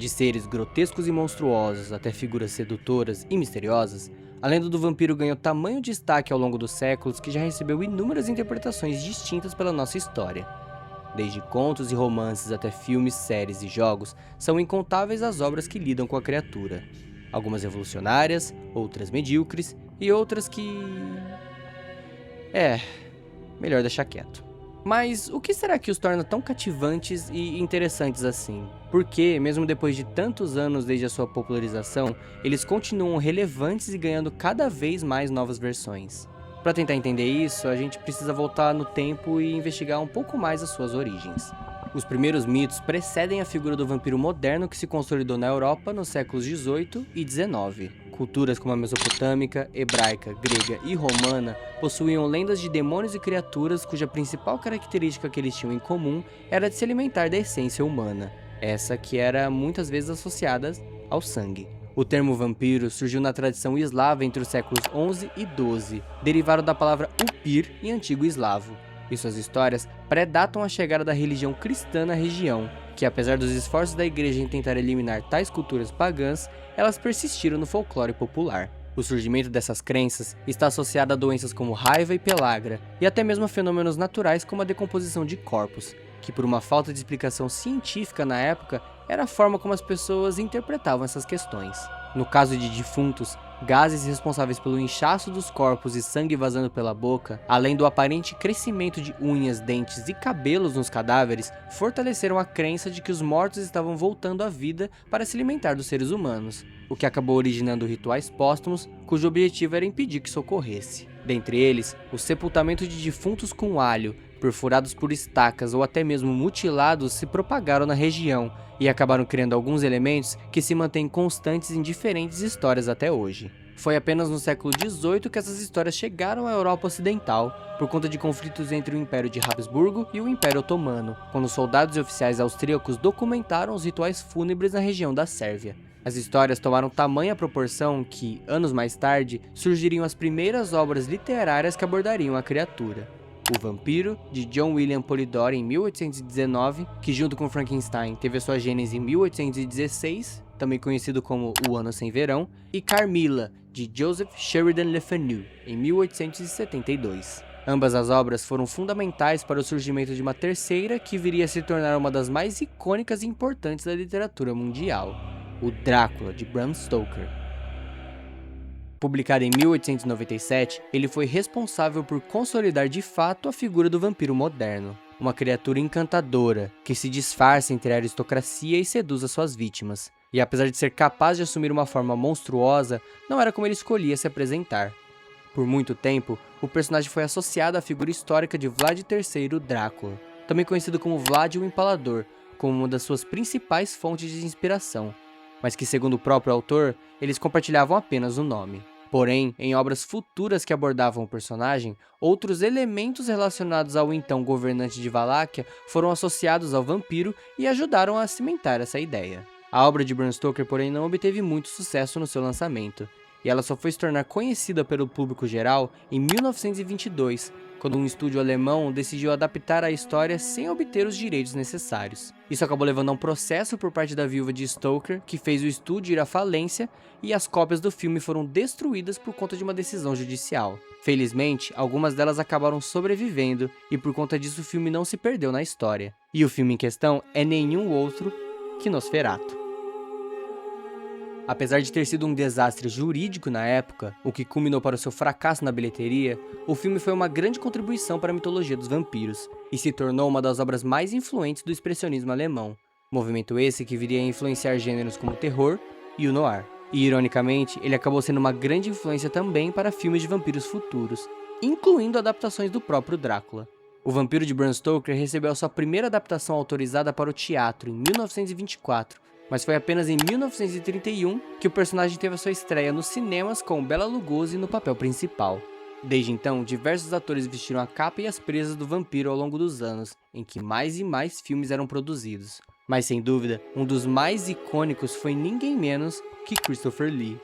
De seres grotescos e monstruosos até figuras sedutoras e misteriosas, a lenda do vampiro ganhou tamanho destaque ao longo dos séculos que já recebeu inúmeras interpretações distintas pela nossa história. Desde contos e romances até filmes, séries e jogos, são incontáveis as obras que lidam com a criatura. Algumas revolucionárias, outras medíocres e outras que... melhor deixar quieto. Mas o que será que os torna tão cativantes e interessantes assim? Por que, mesmo depois de tantos anos desde a sua popularização, eles continuam relevantes e ganhando cada vez mais novas versões? Para tentar entender isso, a gente precisa voltar no tempo e investigar um pouco mais as suas origens. Os primeiros mitos precedem a figura do vampiro moderno que se consolidou na Europa nos séculos 18 e 19. Culturas como a mesopotâmica, hebraica, grega e romana possuíam lendas de demônios e criaturas cuja principal característica que eles tinham em comum era de se alimentar da essência humana, essa que era muitas vezes associada ao sangue. O termo vampiro surgiu na tradição eslava entre os séculos 11 e 12, derivado da palavra upir em antigo eslavo, e suas histórias predatam a chegada da religião cristã na região, que apesar dos esforços da igreja em tentar eliminar tais culturas pagãs, elas persistiram no folclore popular. O surgimento dessas crenças está associado a doenças como raiva e pellagra, e até mesmo a fenômenos naturais como a decomposição de corpos, que por uma falta de explicação científica na época, era a forma como as pessoas interpretavam essas questões. No caso de defuntos, gases responsáveis pelo inchaço dos corpos e sangue vazando pela boca, além do aparente crescimento de unhas, dentes e cabelos nos cadáveres, fortaleceram a crença de que os mortos estavam voltando à vida para se alimentar dos seres humanos, o que acabou originando rituais póstumos cujo objetivo era impedir que isso ocorresse. Dentre eles, o sepultamento de defuntos com alho, perfurados por estacas ou até mesmo mutilados se propagaram na região e acabaram criando alguns elementos que se mantêm constantes em diferentes histórias até hoje. Foi apenas no século XVIII que essas histórias chegaram à Europa Ocidental, por conta de conflitos entre o Império de Habsburgo e o Império Otomano, quando soldados e oficiais austríacos documentaram os rituais fúnebres na região da Sérvia. As histórias tomaram tamanha proporção que, anos mais tarde, surgiriam as primeiras obras literárias que abordariam a criatura. O Vampiro, de John William Polidori em 1819, que junto com Frankenstein teve a sua gênese em 1816, também conhecido como O Ano Sem Verão, e Carmilla, de Joseph Sheridan Le Fanu, em 1872. Ambas as obras foram fundamentais para o surgimento de uma terceira que viria a se tornar uma das mais icônicas e importantes da literatura mundial, o Drácula, de Bram Stoker. Publicado em 1897, ele foi responsável por consolidar de fato a figura do vampiro moderno, uma criatura encantadora, que se disfarça entre a aristocracia e seduz as suas vítimas. E apesar de ser capaz de assumir uma forma monstruosa, não era como ele escolhia se apresentar. Por muito tempo, o personagem foi associado à figura histórica de Vlad III Drácula, também conhecido como Vlad o Empalador, como uma das suas principais fontes de inspiração, mas que, segundo o próprio autor, eles compartilhavam apenas o nome. Porém, em obras futuras que abordavam o personagem, outros elementos relacionados ao então governante de Valáquia foram associados ao vampiro e ajudaram a cimentar essa ideia. A obra de Bram Stoker, porém, não obteve muito sucesso no seu lançamento, e ela só foi se tornar conhecida pelo público geral em 1922, quando um estúdio alemão decidiu adaptar a história sem obter os direitos necessários. Isso acabou levando a um processo por parte da viúva de Stoker, que fez o estúdio ir à falência, e as cópias do filme foram destruídas por conta de uma decisão judicial. Felizmente, algumas delas acabaram sobrevivendo, e por conta disso o filme não se perdeu na história. E o filme em questão é nenhum outro que Nosferatu. Apesar de ter sido um desastre jurídico na época, o que culminou para o seu fracasso na bilheteria, o filme foi uma grande contribuição para a mitologia dos vampiros, e se tornou uma das obras mais influentes do expressionismo alemão, movimento esse que viria a influenciar gêneros como o terror e o noir. E ironicamente, ele acabou sendo uma grande influência também para filmes de vampiros futuros, incluindo adaptações do próprio Drácula. O Vampiro de Bram Stoker recebeu a sua primeira adaptação autorizada para o teatro em 1924, mas foi apenas em 1931 que o personagem teve a sua estreia nos cinemas com Bela Lugosi no papel principal. Desde então, diversos atores vestiram a capa e as presas do vampiro ao longo dos anos, em que mais e mais filmes eram produzidos. Mas sem dúvida, um dos mais icônicos foi ninguém menos que Christopher Lee,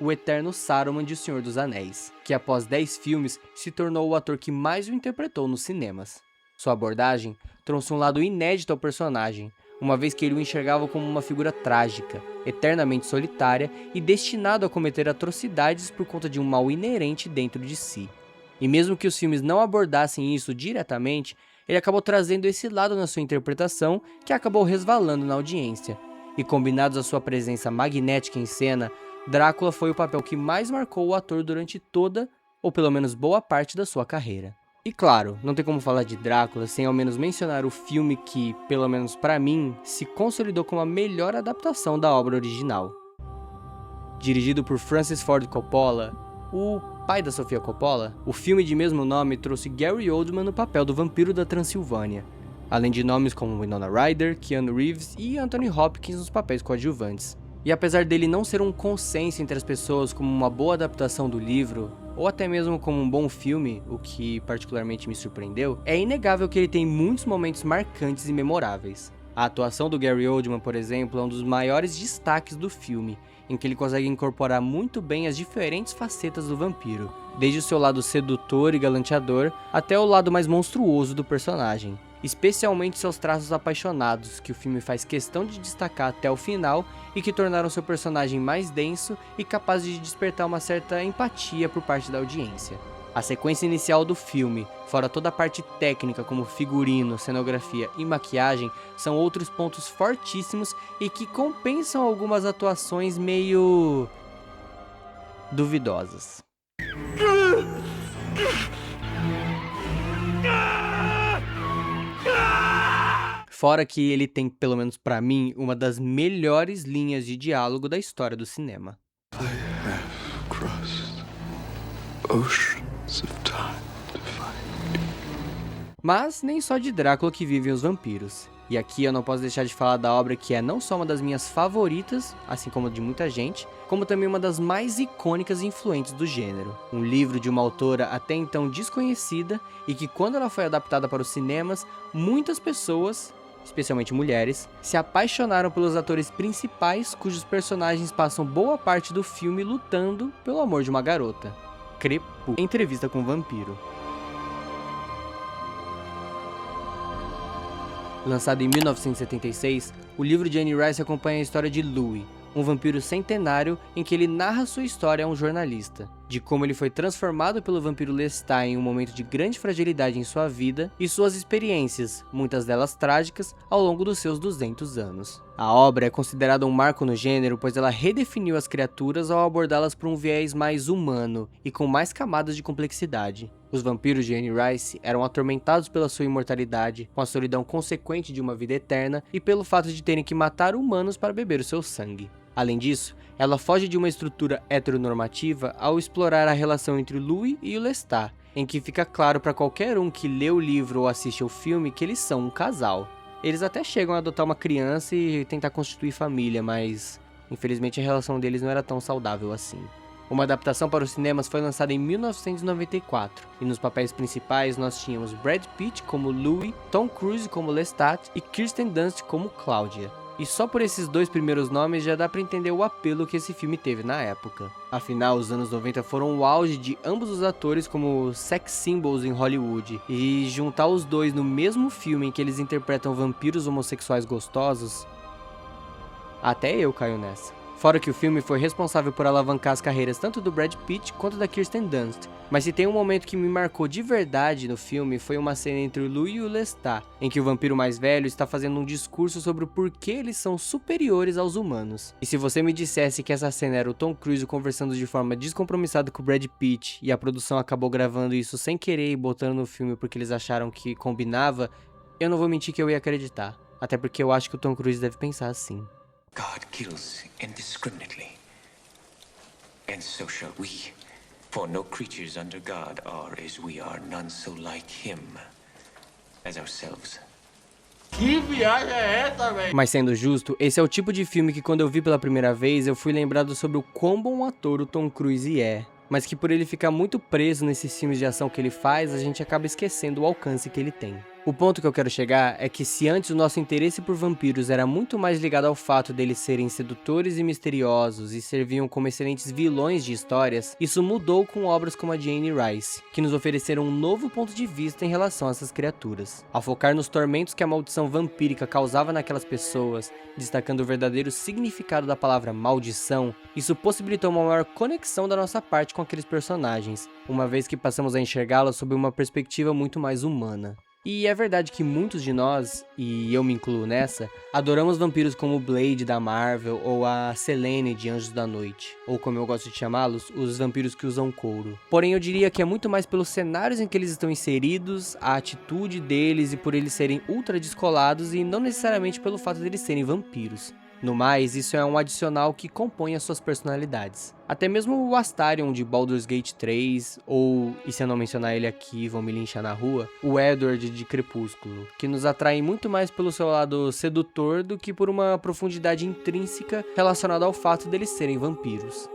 o eterno Saruman de O Senhor dos Anéis, que após 10 filmes se tornou o ator que mais o interpretou nos cinemas. Sua abordagem trouxe um lado inédito ao personagem, uma vez que ele o enxergava como uma figura trágica, eternamente solitária e destinado a cometer atrocidades por conta de um mal inerente dentro de si. E mesmo que os filmes não abordassem isso diretamente, ele acabou trazendo esse lado na sua interpretação, que acabou resvalando na audiência. E combinados à sua presença magnética em cena, Drácula foi o papel que mais marcou o ator durante toda, ou pelo menos boa parte da sua carreira. E claro, não tem como falar de Drácula sem ao menos mencionar o filme que, pelo menos pra mim, se consolidou como a melhor adaptação da obra original. Dirigido por Francis Ford Coppola, o pai da Sofia Coppola, o filme de mesmo nome trouxe Gary Oldman no papel do vampiro da Transilvânia, além de nomes como Winona Ryder, Keanu Reeves e Anthony Hopkins nos papéis coadjuvantes. E apesar dele não ser um consenso entre as pessoas como uma boa adaptação do livro, ou até mesmo como um bom filme, o que particularmente me surpreendeu, é inegável que ele tem muitos momentos marcantes e memoráveis. A atuação do Gary Oldman, por exemplo, é um dos maiores destaques do filme, em que ele consegue incorporar muito bem as diferentes facetas do vampiro, desde o seu lado sedutor e galanteador até o lado mais monstruoso do personagem. Especialmente seus traços apaixonados, que o filme faz questão de destacar até o final e que tornaram seu personagem mais denso e capaz de despertar uma certa empatia por parte da audiência. A sequência inicial do filme, fora toda a parte técnica como figurino, cenografia e maquiagem, são outros pontos fortíssimos e que compensam algumas atuações meio duvidosas. Fora que ele tem, pelo menos pra mim, uma das melhores linhas de diálogo da história do cinema. I have crossed oceans of time to find you. Mas nem só de Drácula que vivem os vampiros. E aqui eu não posso deixar de falar da obra que é não só uma das minhas favoritas, assim como de muita gente, como também uma das mais icônicas e influentes do gênero. Um livro de uma autora até então desconhecida e que quando ela foi adaptada para os cinemas, muitas pessoas, especialmente mulheres, se apaixonaram pelos atores principais cujos personagens passam boa parte do filme lutando pelo amor de uma garota. Crepúsculo. Entrevista com o Vampiro. Lançado em 1976, o livro de Anne Rice acompanha a história de Louis, um vampiro centenário em que ele narra sua história a um jornalista, de como ele foi transformado pelo vampiro Lestat em um momento de grande fragilidade em sua vida e suas experiências, muitas delas trágicas, ao longo dos seus 200 anos. A obra é considerada um marco no gênero, pois ela redefiniu as criaturas ao abordá-las por um viés mais humano e com mais camadas de complexidade. Os vampiros de Anne Rice eram atormentados pela sua imortalidade, com a solidão consequente de uma vida eterna e pelo fato de terem que matar humanos para beber o seu sangue. Além disso, ela foge de uma estrutura heteronormativa ao explorar a relação entre Louis e o Lestat, em que fica claro para qualquer um que lê o livro ou assiste ao filme que eles são um casal. Eles até chegam a adotar uma criança e tentar constituir família, mas infelizmente a relação deles não era tão saudável assim. Uma adaptação para os cinemas foi lançada em 1994, e nos papéis principais nós tínhamos Brad Pitt como Louis, Tom Cruise como Lestat e Kirsten Dunst como Claudia. E só por esses dois primeiros nomes já dá pra entender o apelo que esse filme teve na época. Afinal, os anos 90 foram o auge de ambos os atores como sex symbols em Hollywood, e juntar os dois no mesmo filme em que eles interpretam vampiros homossexuais gostosos, até eu caio nessa. Fora que o filme foi responsável por alavancar as carreiras tanto do Brad Pitt quanto da Kirsten Dunst. Mas se tem um momento que me marcou de verdade no filme, foi uma cena entre o Louis e o Lestat, em que o vampiro mais velho está fazendo um discurso sobre o porquê eles são superiores aos humanos. E se você me dissesse que essa cena era o Tom Cruise conversando de forma descompromissada com o Brad Pitt, e a produção acabou gravando isso sem querer e botando no filme porque eles acharam que combinava, eu não vou mentir que eu ia acreditar. Até porque eu acho que o Tom Cruise deve pensar assim. God kills indiscriminately, and so shall we. For no creatures under God are as we are, none so like him as ourselves. Que viagem é essa, velho? Mas sendo justo, esse é o tipo de filme que quando eu vi pela primeira vez, eu fui lembrado sobre o quão bom ator o Tom Cruise é. Mas que por ele ficar muito preso nesses filmes de ação que ele faz, a gente acaba esquecendo o alcance que ele tem. O ponto que eu quero chegar é que se antes o nosso interesse por vampiros era muito mais ligado ao fato deles serem sedutores e misteriosos e serviam como excelentes vilões de histórias, isso mudou com obras como a de Anne Rice, que nos ofereceram um novo ponto de vista em relação a essas criaturas. Ao focar nos tormentos que a maldição vampírica causava naquelas pessoas, destacando o verdadeiro significado da palavra maldição, isso possibilitou uma maior conexão da nossa parte com aqueles personagens, uma vez que passamos a enxergá-los sob uma perspectiva muito mais humana. E é verdade que muitos de nós, e eu me incluo nessa, adoramos vampiros como o Blade da Marvel ou a Selene de Anjos da Noite, ou como eu gosto de chamá-los, os vampiros que usam couro. Porém eu diria que é muito mais pelos cenários em que eles estão inseridos, a atitude deles e por eles serem ultra descolados e não necessariamente pelo fato de eles serem vampiros. No mais, isso é um adicional que compõe as suas personalidades. Até mesmo o Astarion de Baldur's Gate 3, ou, e se eu não mencionar ele aqui, vão me linchar na rua, o Edward de Crepúsculo, que nos atraem muito mais pelo seu lado sedutor do que por uma profundidade intrínseca relacionada ao fato deles serem vampiros.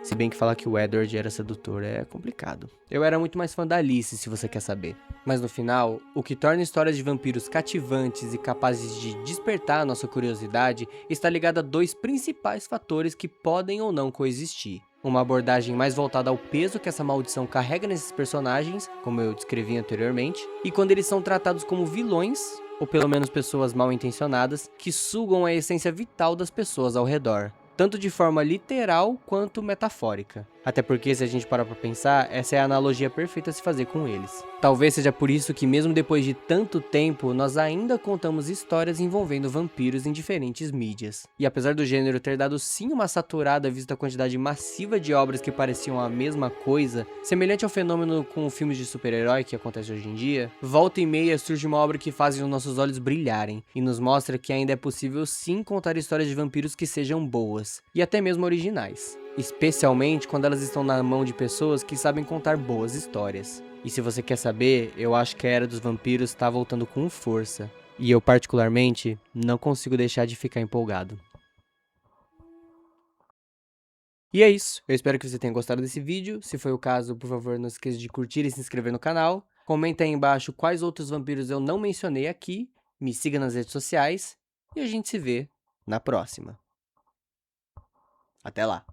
Se bem que falar que o Edward era sedutor é complicado. Eu era muito mais fã da Alice, se você quer saber. Mas no final, o que torna histórias de vampiros cativantes e capazes de despertar a nossa curiosidade está ligado a dois principais fatores que podem ou não coexistir. Uma abordagem mais voltada ao peso que essa maldição carrega nesses personagens, como eu descrevi anteriormente, e quando eles são tratados como vilões, ou pelo menos pessoas mal intencionadas, que sugam a essência vital das pessoas ao redor, tanto de forma literal quanto metafórica. Até porque, se a gente parar pra pensar, essa é a analogia perfeita a se fazer com eles. Talvez seja por isso que mesmo depois de tanto tempo, nós ainda contamos histórias envolvendo vampiros em diferentes mídias. E apesar do gênero ter dado sim uma saturada vista a quantidade massiva de obras que pareciam a mesma coisa, semelhante ao fenômeno com filmes de super-herói que acontece hoje em dia, volta e meia surge uma obra que faz os nossos olhos brilharem, e nos mostra que ainda é possível sim contar histórias de vampiros que sejam boas, e até mesmo originais. Especialmente quando elas estão na mão de pessoas que sabem contar boas histórias. E se você quer saber, eu acho que a Era dos Vampiros está voltando com força. E eu particularmente não consigo deixar de ficar empolgado. E é isso, eu espero que você tenha gostado desse vídeo. Se foi o caso, por favor, não esqueça de curtir e se inscrever no canal. Comenta aí embaixo quais outros vampiros eu não mencionei aqui. Me siga nas redes sociais. E a gente se vê na próxima. Até lá!